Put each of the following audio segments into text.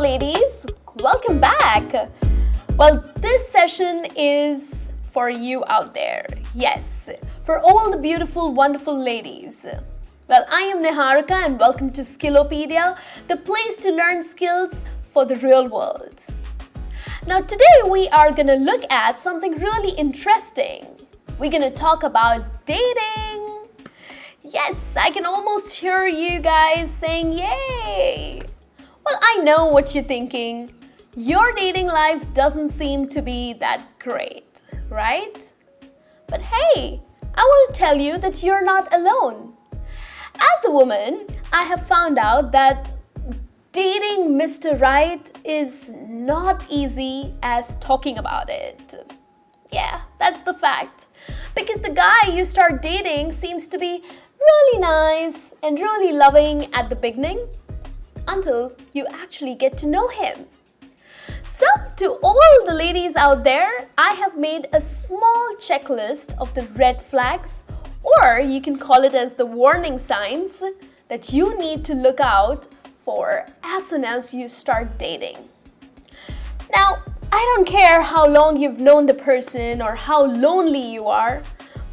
ladies, welcome back. Well, this session is for you out there. Yes, for all the beautiful, wonderful ladies. Well, I am Niharika and welcome to Skillopedia, the place to learn skills for the real world. Now today we are going to look at something really interesting. We're going to talk about dating. Yes, I can almost hear you guys saying yay. Well, I know what you're thinking. Your dating life doesn't seem to be that great, right? But hey, I want to tell you that you're not alone. As a woman, I have found out that dating Mr. Right is not easy as talking about it. Yeah, that's the fact. Because the guy you start dating seems to be really nice and really loving at the beginning until you actually get to know him. So, to all the ladies out there, I have made a small checklist of the red flags, or you can call it as the warning signs that you need to look out for as soon as you start dating. Now, I don't care how long you've known the person or how lonely you are,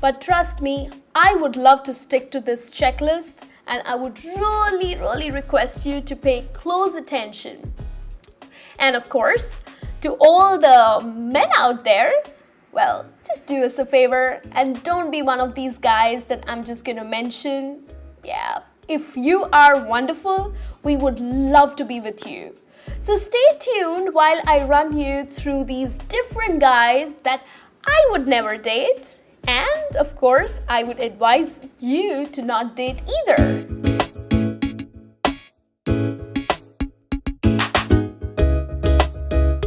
but trust me, I would love to stick to this checklist and I would really request you to pay close attention. And of course, to all the men out there, well, just do us a favor and don't be one of these guys that I'm just going to mention. Yeah, if you are wonderful, we would love to be with you. So stay tuned while I run you through these different guys that I would never date. And of course, I would advise you to not date either.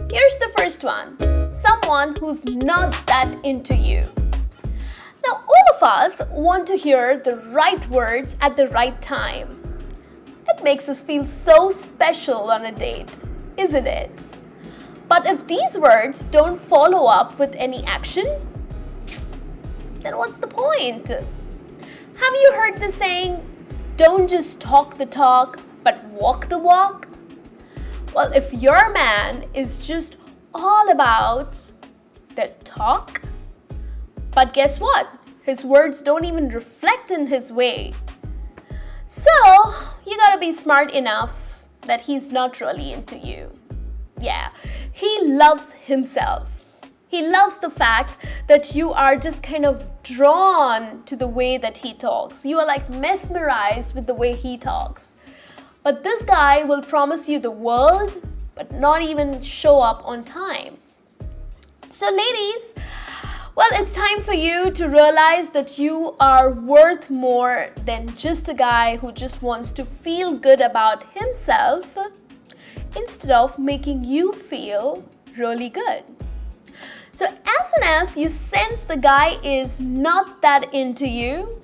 Here's the first one. Someone who's not that into you. Now, all of us want to hear the right words at the right time. It makes us feel so special on a date, isn't it? But if these words don't follow up with any action, then what's the point? Have you heard the saying, don't just talk the talk, but walk the walk? Well, if your man is just all about the talk, but guess what? His words don't even reflect in his way. So, you gotta be smart enough that he's not really into you. Yeah, he loves himself. He loves the fact that you are just kind of drawn to the way that he talks. You are like mesmerized with the way he talks. But this guy will promise you the world, but not even show up on time. So ladies, well, it's time for you to realize that you are worth more than just a guy who just wants to feel good about himself instead of making you feel really good. So as soon as you sense the guy is not that into you,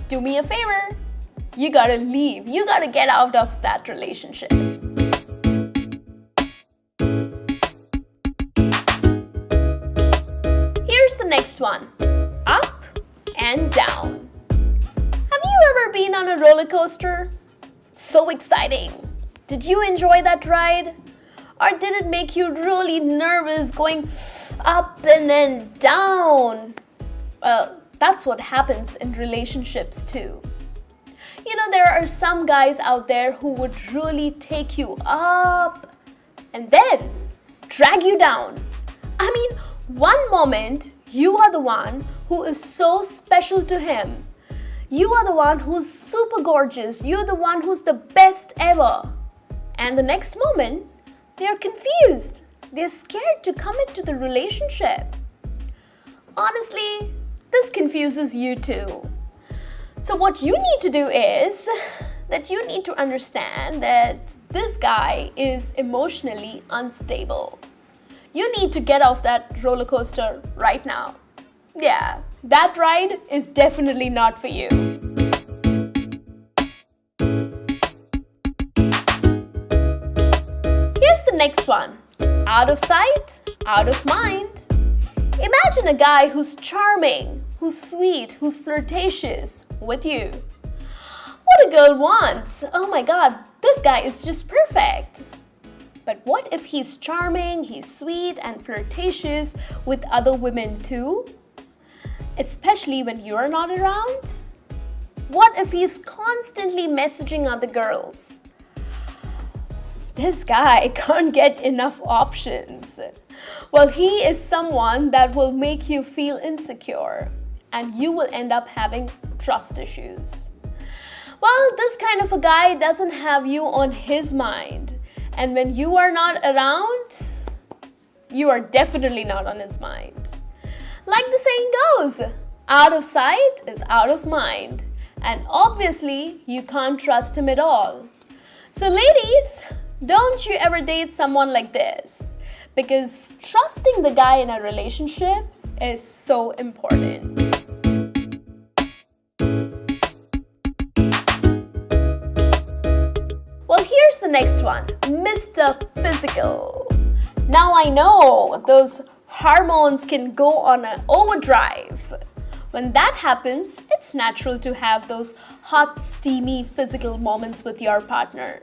do me a favor. You gotta leave. You gotta get out of that relationship. Here's the next one. Up and down. Have you ever been on a roller coaster? So exciting. Did you enjoy that ride? Or did it make you really nervous going up and then down? Well, that's what happens in relationships too. You know, there are some guys out there who would really take you up and then drag you down. I mean, one moment you are the one who is so special to him. You are the one who's super gorgeous. You're the one who's the best ever. And the next moment, they're confused. They're scared to commit to the relationship. Honestly, this confuses you too. So what you need to do is that you need to understand that this guy is emotionally unstable. You need to get off that roller coaster right now. Yeah, that ride is definitely not for you. Here's the next one. Out of sight, out of mind. Imagine a guy who's charming, who's sweet, who's flirtatious with you. What a girl wants. Oh my God, this guy is just perfect. But what if he's charming, he's sweet and flirtatious with other women too? Especially when you're not around? What if he's constantly messaging other girls? This guy can't get enough options. Well, he is someone that will make you feel insecure and you will end up having trust issues. Well, this kind of a guy doesn't have you on his mind. And when you are not around, you are definitely not on his mind. Like the saying goes, out of sight is out of mind. And obviously, you can't trust him at all. So ladies, don't you ever date someone like this, because trusting the guy in a relationship is so important. Well, here's the next one, Mr. Physical. Now I know those hormones can go on an overdrive. When that happens, it's natural to have those hot, steamy physical moments with your partner.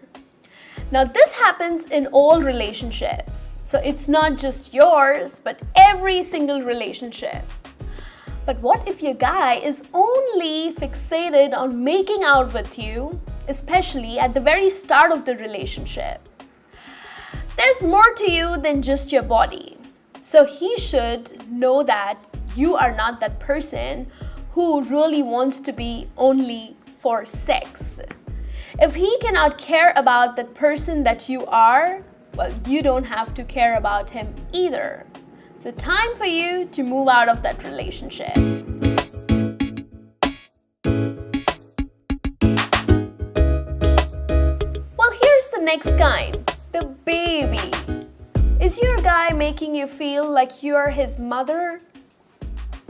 Now, this happens in all relationships. So it's not just yours, but every single relationship. But what if your guy is only fixated on making out with you, especially at the very start of the relationship? There's more to you than just your body. So he should know that you are not that person who really wants to be only for sex. If he cannot care about that person that you are, well, you don't have to care about him either. So time for you to move out of that relationship. Well, here's the next kind, the baby. Is your guy making you feel like you're his mother?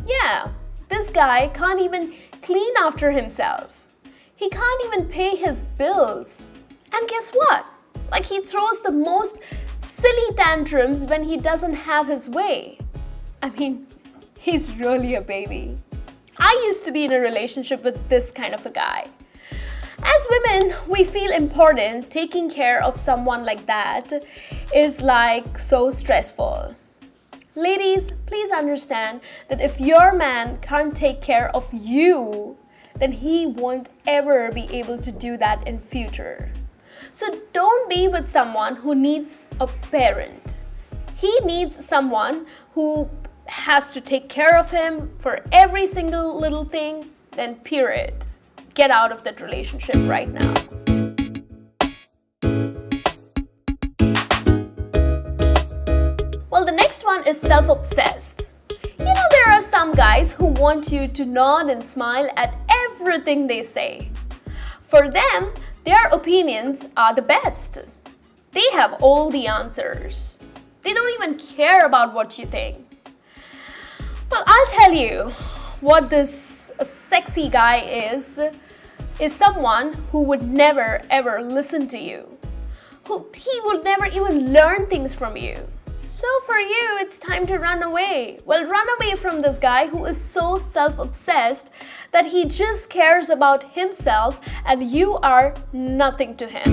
Yeah, this guy can't even clean after himself. He can't even pay his bills. And guess what? Like, he throws the most silly tantrums when he doesn't have his way. I mean, he's really a baby. I used to be in a relationship with this kind of a guy. As women, we feel important. Taking care of someone like that is like so stressful. Ladies, please understand that if your man can't take care of you, then he won't ever be able to do that in future. So don't be with someone who needs a parent. He needs someone who has to take care of him for every single little thing, then period. Get out of that relationship right now. Well, the next one is self-obsessed. You know, there are some guys who want you to nod and smile at everything they say. For them, their opinions are the best. They have all the answers. They don't even care about what you think. Well, I'll tell you what this sexy guy is someone who would never ever listen to you. He would never even learn things from you. So for you, it's time to run away. Well, run away from this guy who is so self-obsessed that he just cares about himself and you are nothing to him.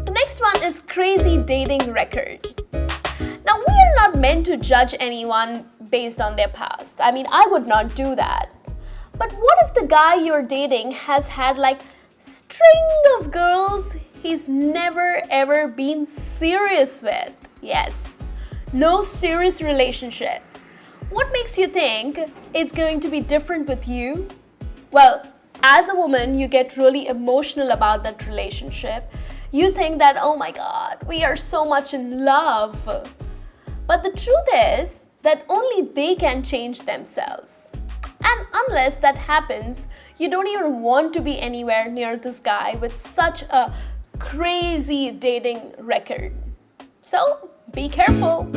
The next one is crazy dating record. Now, we are not meant to judge anyone based on their past. I mean, I would not do that. But what if the guy you're dating has had like string of girls he's never ever been serious with? Yes, no serious relationships. What makes you think it's going to be different with you? Well, as a woman, you get really emotional about that relationship. You think that, oh my God, we are so much in love. But the truth is that only they can change themselves. And unless that happens, you don't even want to be anywhere near this guy with such a crazy dating record. So be careful.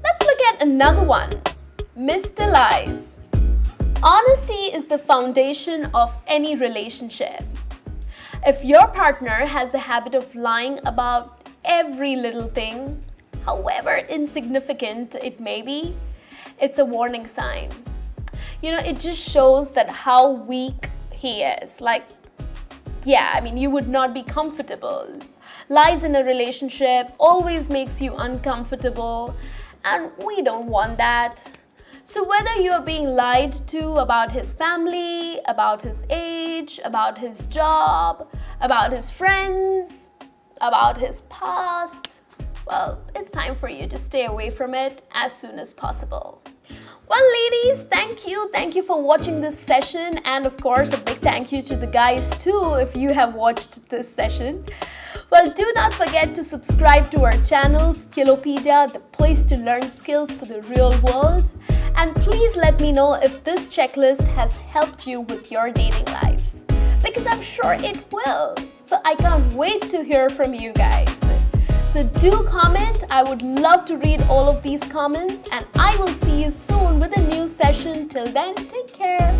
Let's look at another one, Mr. Lies. Honesty is the foundation of any relationship. If your partner has a habit of lying about every little thing, however insignificant it may be, it's a warning sign. It just shows that how weak he is. Like, yeah, I mean, you would not be comfortable. Lies in a relationship always makes you uncomfortable, and we don't want that. So whether you're being lied to about his family, about his age, about his job, about his friends, about his past, well, it's time for you to stay away from it as soon as possible. Well, ladies, thank you. Thank you for watching this session. And of course, a big thank you to the guys too if you have watched this session. Well, do not forget to subscribe to our channel, Skillopedia, the place to learn skills for the real world. And please let me know if this checklist has helped you with your dating life, because I'm sure it will. So I can't wait to hear from you guys. So do comment. I would love to read all of these comments, and I will see you soon with a new session. Till then, take care.